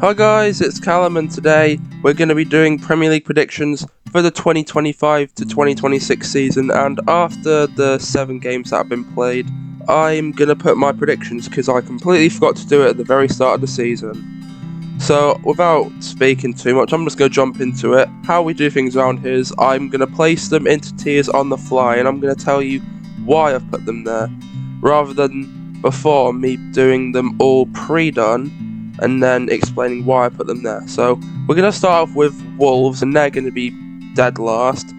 Hi guys, it's Callum and today we're going to be doing Premier League predictions for the 2025 to 2026 season, and after the 7 games that have been played, I'm going to put my predictions because I completely forgot to do it at the very start of the season. So without speaking too much, I'm just going to jump into it. How we do things around here is I'm going to place them into tiers on the fly and I'm going to tell you why I've put them there, rather than before me doing them all pre-done and then explaining why I put them there. So we're going to start off with Wolves, and they're going to be dead last,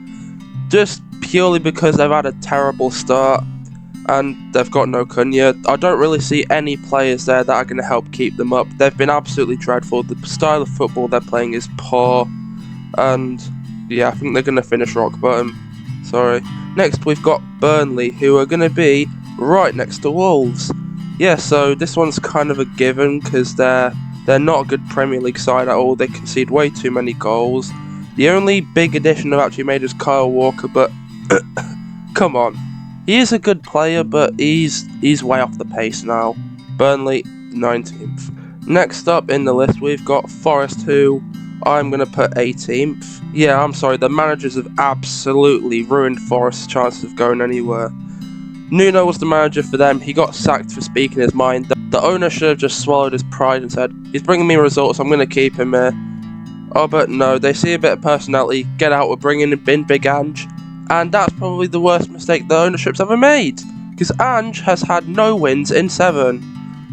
just purely because they've had a terrible start and they've got no Cunha. I don't really see any players there that are going to help keep them up. They've been absolutely dreadful. The style of football they're playing is poor, and yeah, I think they're going to finish rock bottom. Sorry. Next we've got Burnley, who are going to be right next to Wolves. Yeah, so this one's kind of a given because they're not a good Premier League side at all. They concede way too many goals. The only big addition they've actually made is Kyle Walker, but come on. He is a good player, but he's way off the pace now. Burnley, 19th. Next up in the list, we've got Forest, who I'm going to put 18th. Yeah, I'm sorry, the managers have absolutely ruined Forest's chances of going anywhere. Nuno was the manager for them. He got sacked for speaking his mind. The owner should have just swallowed his pride and said, he's bringing me results, I'm going to keep him here. Oh, but no, they see a bit of personality, get out, we're bringing in Big Ange. And that's probably the worst mistake the ownership's ever made, because Ange has had no wins in 7.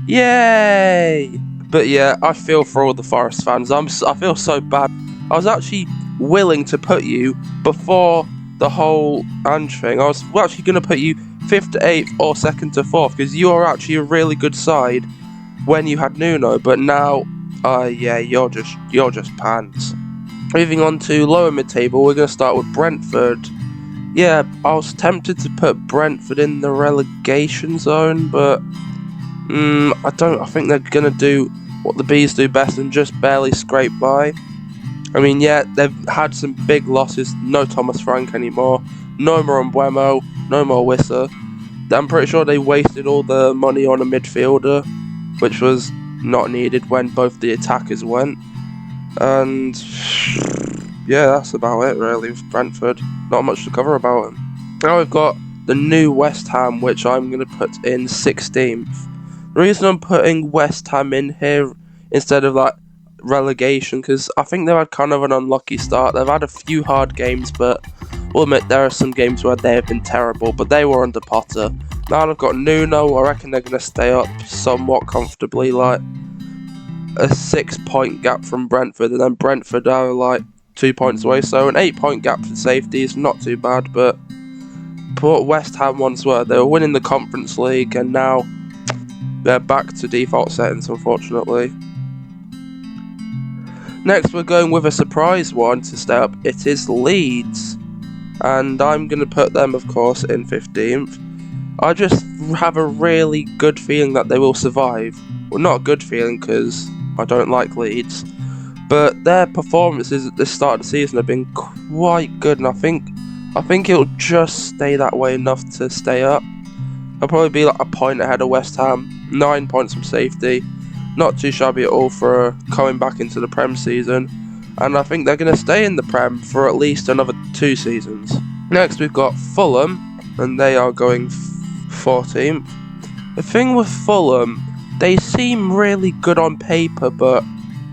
Yay! But yeah, I feel for all the Forest fans. I feel so bad. I was actually willing to put you before the whole Ange thing. I was actually going to put you 5th to 8th or 2nd to 4th, because you are actually a really good side when you had Nuno. But now, yeah, you're just pants. Moving on to lower mid-table, we're going to start with Brentford. Yeah, I was tempted to put Brentford in the relegation zone, but I think they're going to do what the Bees do best and just barely scrape by. I mean, yeah, they've had some big losses. No Thomas Frank anymore. No more Mbeumo. No more Wissa. I'm pretty sure they wasted all the money on a midfielder, which was not needed when both the attackers went. And yeah, that's about it really with Brentford. Not much to cover about them. Now we've got the new West Ham, which I'm going to put in 16th. The reason I'm putting West Ham in here instead of like relegation, because I think they've had kind of an unlucky start. They've had a few hard games, but we'll admit there are some games where they have been terrible, but they were under Potter. Now they've got Nuno, I reckon they're going to stay up somewhat comfortably, like a 6-point gap from Brentford, and then Brentford are like 2 points away, so an 8-point gap for safety is not too bad. But what West Ham once were, they were winning the Conference League, and now they're back to default settings, unfortunately. Next, we're going with a surprise one to stay up. It is Leeds, and I'm going to put them, of course, in 15th. I just have a really good feeling that they will survive. Well, not a good feeling because I don't like Leeds, but their performances at the start of the season have been quite good, and I think it'll just stay that way enough to stay up. They'll probably be like a point ahead of West Ham, 9 points from safety. Not too shabby at all for coming back into the Prem season, and I think they're going to stay in the Prem for at least another 2 seasons. Next we've got Fulham, and they are going 14th. The thing with Fulham, they seem really good on paper, but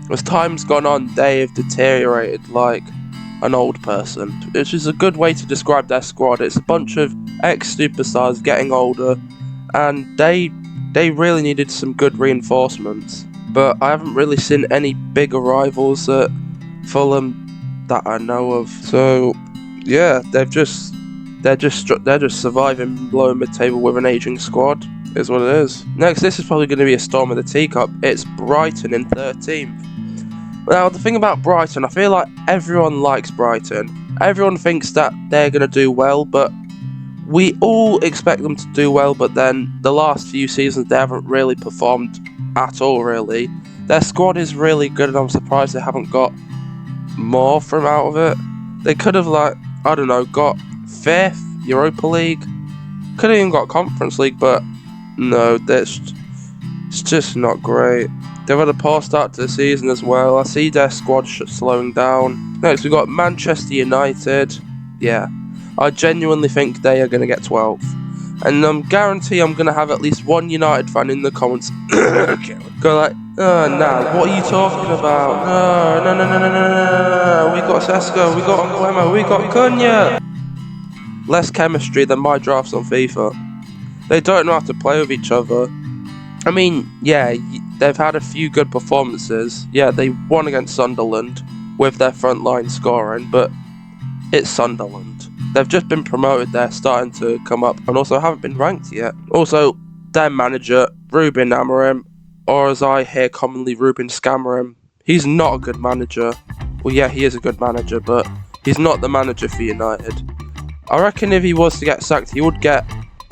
as time's gone on, they have deteriorated like an old person, which is a good way to describe their squad. It's a bunch of ex-superstars getting older, and they really needed some good reinforcements. But I haven't really seen any big arrivals at Fulham that I know of. So yeah, they're just surviving lower mid-table with an aging squad. Is what it is. Next, this is probably going to be a storm of the teacup. It's Brighton in 13th. Now, the thing about Brighton, I feel like everyone likes Brighton. Everyone thinks that they're going to do well, but we all expect them to do well, but then the last few seasons they haven't really performed at all, really. Their squad is really good, and I'm surprised they haven't got more from out of it. They could have, got 5th Europa League. Could have even got Conference League, but no, it's just not great. They've had a poor start to the season as well. I see their squad slowing down. Next, we've got Manchester United. Yeah, I genuinely think they are going to get 12th. And I guarantee I'm going to have at least one United fan in the comments go like, oh, nah, what are you talking about? No. We got Sesko, we got Nguema, we got Cunha. Less chemistry than my drafts on FIFA. They don't know how to play with each other. I mean, yeah, they've had a few good performances. Yeah, they won against Sunderland with their front line scoring, but it's Sunderland. They've just been promoted, they're starting to come up, and also haven't been ranked yet. Also, their manager, Ruben Amorim, or as I hear commonly, Ruben Scamarim, he's not a good manager. Well, yeah, he is a good manager, but he's not the manager for United. I reckon if he was to get sacked, he would get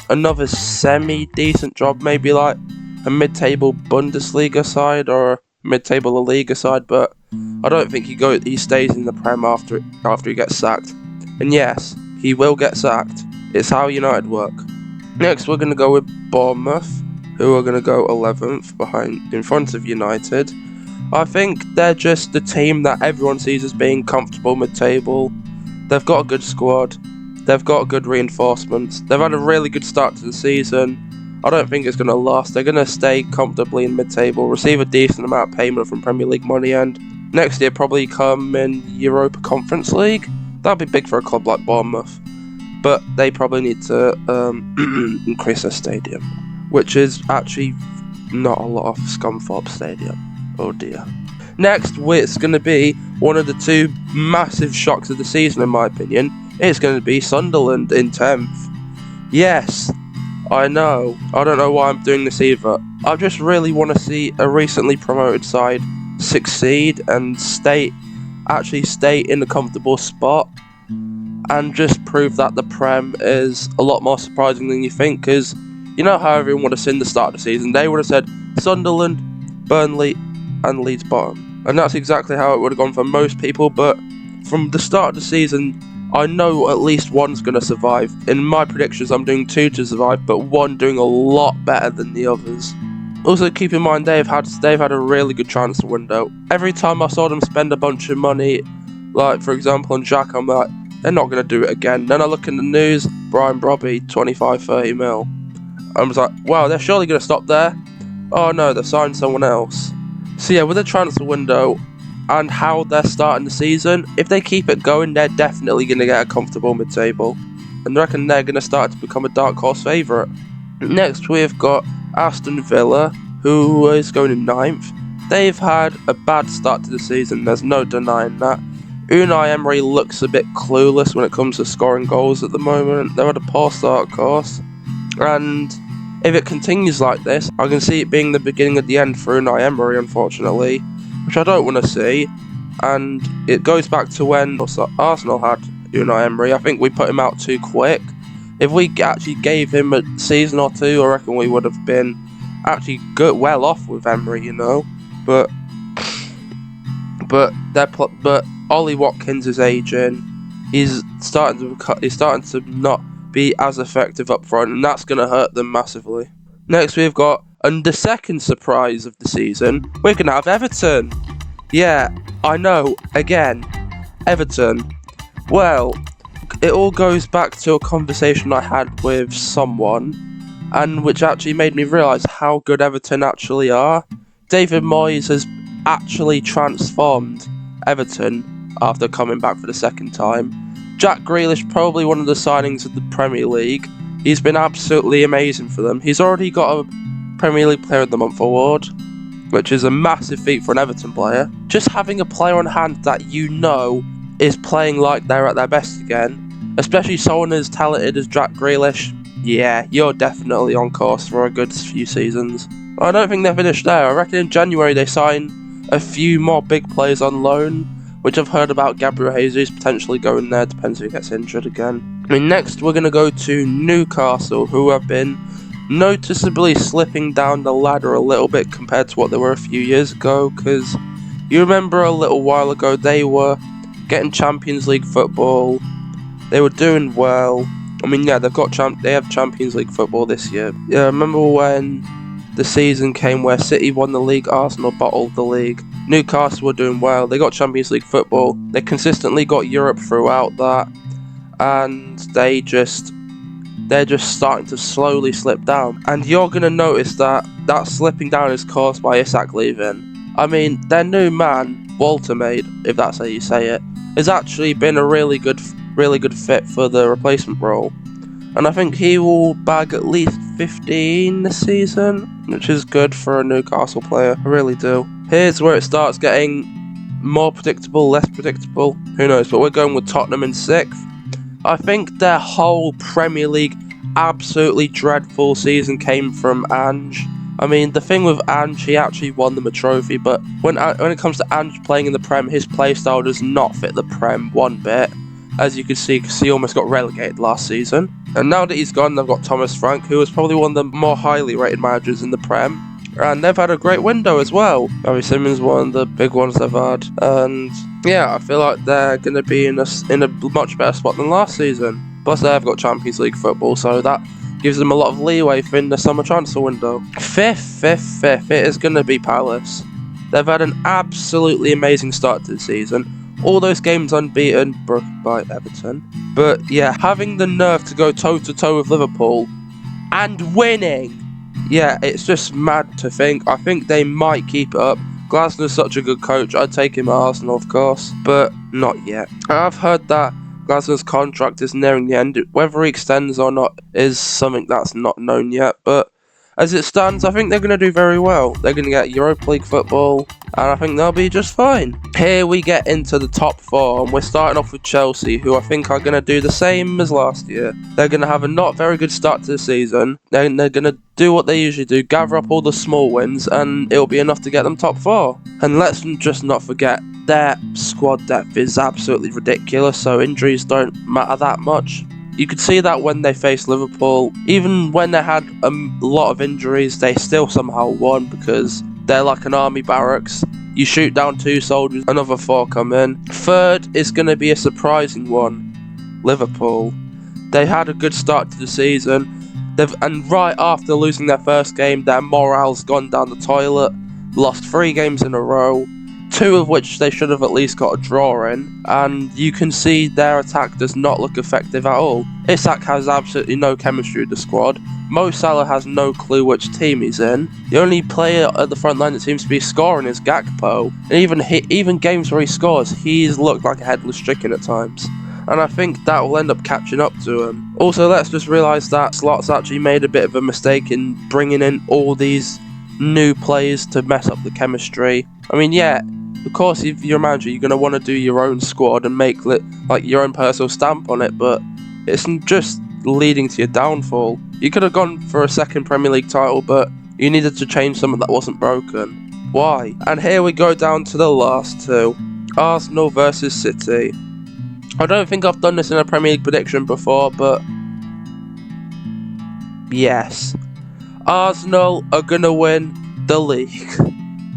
another semi-decent job, maybe like a mid-table Bundesliga side or a mid-table La Liga side, but I don't think he stays in the Prem after he gets sacked. And yes, he will get sacked. It's how United work. Next, we're going to go with Bournemouth, who are going to go 11th in front of United. I think they're just the team that everyone sees as being comfortable mid-table. They've got a good squad. They've got good reinforcements. They've had a really good start to the season. I don't think it's going to last. They're going to stay comfortably in mid-table, receive a decent amount of payment from Premier League money, and next year probably come in Europa Conference League. That'd be big for a club like Bournemouth. But they probably need to increase their stadium, which is actually not a lot of Scunthorpe Stadium. Oh dear. Next, it's going to be one of the two massive shocks of the season, in my opinion. It's going to be Sunderland in 10th. Yes, I know. I don't know why I'm doing this either. I just really want to see a recently promoted side succeed and stay in a comfortable spot and just prove that the Prem is a lot more surprising than you think, because you know how everyone would have seen the start of the season. They would have said Sunderland, Burnley and Leeds bottom, and that's exactly how it would have gone for most people. But from the start of the season, I know at least one's going to survive. In my predictions, I'm doing 2 to survive, but 1 doing a lot better than the others. Also, keep in mind, they've had a really good transfer window. Every time I saw them spend a bunch of money, like for example on Jack, I'm like, they're not going to do it again. Then I look in the news, Brian Brobby, 25-30 mil. I was like, wow, they're surely going to stop there. Oh no, they've signed someone else. So yeah, with the transfer window and how they're starting the season, if they keep it going, they're definitely going to get a comfortable mid-table. And I reckon they're going to start to become a dark horse favourite. Next, we've got Aston Villa, who is going in 9th. They've had a bad start to the season, there's no denying that. Unai Emery looks a bit clueless when it comes to scoring goals at the moment. They've had a poor start, of course. And if it continues like this, I can see it being the beginning of the end for Unai Emery, unfortunately, which I don't want to see. And it goes back to when Arsenal had Unai Emery. I think we put him out too quick. If we actually gave him a season or two, I reckon we would have been actually well off with Emery, you know. But Ollie Watkins is aging. He's starting to not be as effective up front, and that's going to hurt them massively. Next, we've got the second surprise of the season. We're going to have Everton. Yeah, I know. Again, Everton. Well, it all goes back to a conversation I had with someone, and which actually made me realise how good Everton actually are. David Moyes has actually transformed Everton after coming back for the second time. Jack Grealish, probably one of the signings of the Premier League. He's been absolutely amazing for them. He's already got a Premier League Player of the Month award, which is a massive feat for an Everton player. Just having a player on hand that you know is playing like they're at their best again, especially someone as talented as Jack Grealish, yeah, you're definitely on course for a good few seasons. I don't think they're finished there. I reckon in January they sign a few more big players on loan, which I've heard about Gabriel Jesus potentially going there, depends if he gets injured again. Next we're going to go to Newcastle, who have been noticeably slipping down the ladder a little bit compared to what they were a few years ago, because you remember a little while ago they were getting Champions League football, they were doing well. I mean, yeah, they have Champions League football this year. Yeah, I remember when the season came where City won the league, Arsenal bottled the league. Newcastle were doing well, they got Champions League football, they consistently got Europe throughout that, and they're just starting to slowly slip down. And you're going to notice that slipping down is caused by Isak leaving. I mean, their new man, Walter Maid, if that's how you say it, has actually been a really good fit for the replacement role. And I think he will bag at least 15 this season, which is good for a Newcastle player, I really do. Here's where it starts getting more predictable, less predictable, who knows, but we're going with Tottenham in 6th. I think their whole Premier League absolutely dreadful season came from Ange. I mean, the thing with Ange, he actually won them a trophy, but when it comes to Ange playing in the Prem, his playstyle does not fit the Prem one bit. As you can see, because he almost got relegated last season. And now that he's gone, they've got Thomas Frank, who is probably one of the more highly rated managers in the Prem. And they've had a great window as well. Gary Simmons, one of the big ones they've had. And yeah, I feel like they're going to be in a much better spot than last season. Plus, they've got Champions League football, so that gives them a lot of leeway in the summer transfer window. Fifth, it is going to be Palace. They've had an absolutely amazing start to the season. All those games unbeaten, broken by Everton. But yeah, having the nerve to go toe-to-toe with Liverpool and winning. Yeah, it's just mad to think. I think they might keep it up. Glasner's such a good coach. I'd take him at Arsenal, of course, but not yet. I've heard that Glasner's contract is nearing the end. Whether he extends or not is something that's not known yet, but as it stands, I think they're going to do very well. They're going to get Europa League football, and I think they'll be just fine. Here we get into the top 4, and we're starting off with Chelsea, who I think are going to do the same as last year. They're going to have a not very good start to the season, then they're going to do what they usually do, gather up all the small wins, and it'll be enough to get them top 4. And let's just not forget, their squad depth is absolutely ridiculous, so injuries don't matter that much. You could see that when they faced Liverpool, even when they had a lot of injuries, they still somehow won because they're like an army barracks. You shoot down 2 soldiers, another 4 come in. Third is going to be a surprising one, Liverpool. They had a good start to the season, and right after losing their first game, their morale's gone down the toilet, lost 3 games in a row. 2 of which they should have at least got a draw in, and you can see their attack does not look effective at all. Isak has absolutely no chemistry with the squad. Mo Salah has no clue which team he's in. The only player at the front line that seems to be scoring is Gakpo, and even games where he scores, he's looked like a headless chicken at times. And I think that will end up catching up to him. Also, let's just realise that Slot's actually made a bit of a mistake in bringing in all these new players to mess up the chemistry. I mean, yeah, of course, if you're a manager, you're going to want to do your own squad and make like your own personal stamp on it, but it's just leading to your downfall. You could have gone for a second Premier League title, but you needed to change something that wasn't broken. Why? And here we go down to the last 2. Arsenal versus City. I don't think I've done this in a Premier League prediction before, but yes. Arsenal are going to win the league.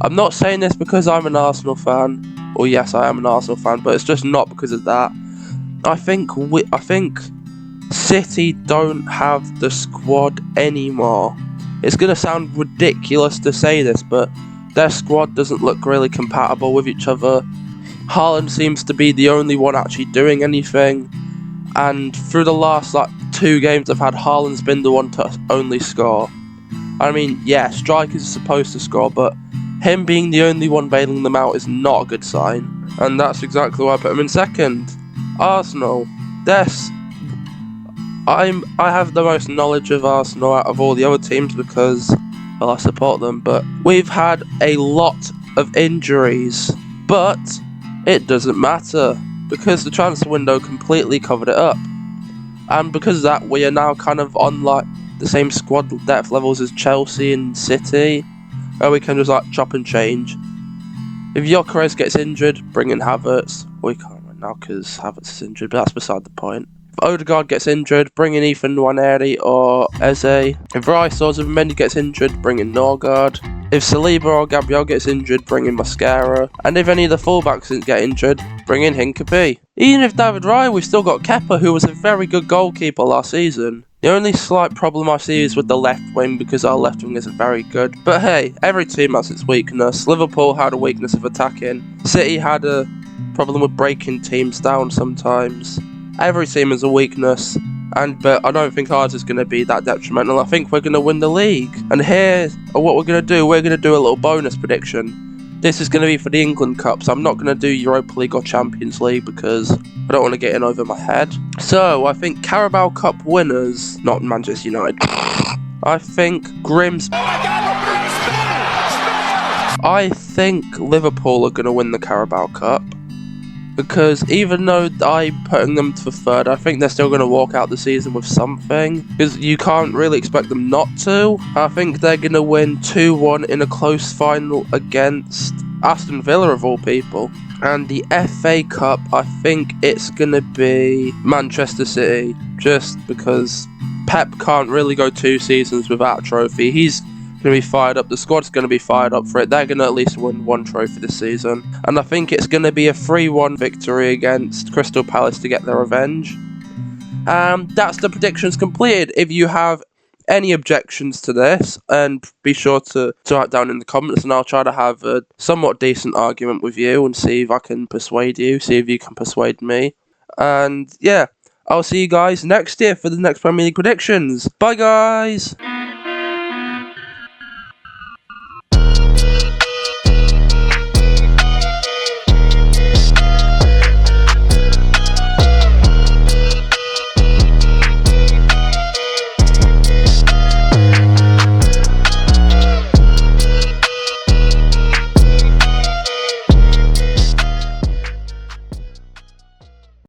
I'm not saying this because I'm an Arsenal fan. Well, yes, I am an Arsenal fan, but it's just not because of that. I think City don't have the squad anymore. It's going to sound ridiculous to say this, but their squad doesn't look really compatible with each other. Haaland seems to be the only one actually doing anything, and through the last 2 games I've had, Haaland's been the one to only score. I mean, yeah, strikers are supposed to score, but him being the only one bailing them out is not a good sign, and that's exactly why I put him in second. Arsenal, I have the most knowledge of Arsenal out of all the other teams because, well, I support them, but we've had a lot of injuries, but it doesn't matter because the transfer window completely covered it up, and because of that, we are now kind of on the same squad depth levels as Chelsea and City, where we can just chop and change. If Gyökeres gets injured, bring in Havertz. We can't right now because Havertz is injured, but that's beside the point. If Odegaard gets injured, bring in Ethan Nwaneri or Eze. If Rice or Zubimendi gets injured, bring in Norgard. If Saliba or Gabriel gets injured, bring in Mascara. And if any of the fullbacks get injured, bring in Hincapie. Even if David Raya, we've still got Kepa, who was a very good goalkeeper last season. The only slight problem I see is with the left wing because our left wing isn't very good. But hey, every team has its weakness. Liverpool had a weakness of attacking. City had a problem with breaking teams down sometimes. Every team has a weakness. But I don't think ours is going to be that detrimental. I think we're going to win the league. And here, what we're going to do, we're going to do a little bonus prediction. This is going to be for the England Cup, so I'm not going to do Europa League or Champions League because I don't want to get in over my head. So, I think Carabao Cup winners, not Manchester United. I think I think Liverpool are going to win the Carabao Cup. Because even though I'm putting them to third, I think they're still going to walk out the season with something. Because you can't really expect them not to. I think they're going to win 2-1 in a close final against Aston Villa of all people. And the FA Cup, I think it's going to be Manchester City. Just because Pep can't really go 2 seasons without a trophy. He's going to be fired up. The squad's going to be fired up for it. They're going to at least win 1 trophy this season. And I think it's going to be a 3-1 victory against Crystal Palace to get their revenge. That's the predictions completed. If you have any objections to this, and be sure to write down in the comments, and I'll try to have a somewhat decent argument with you and see if I can persuade you, see if you can persuade me. And yeah, I'll see you guys next year for the next Premier League predictions. Bye guys!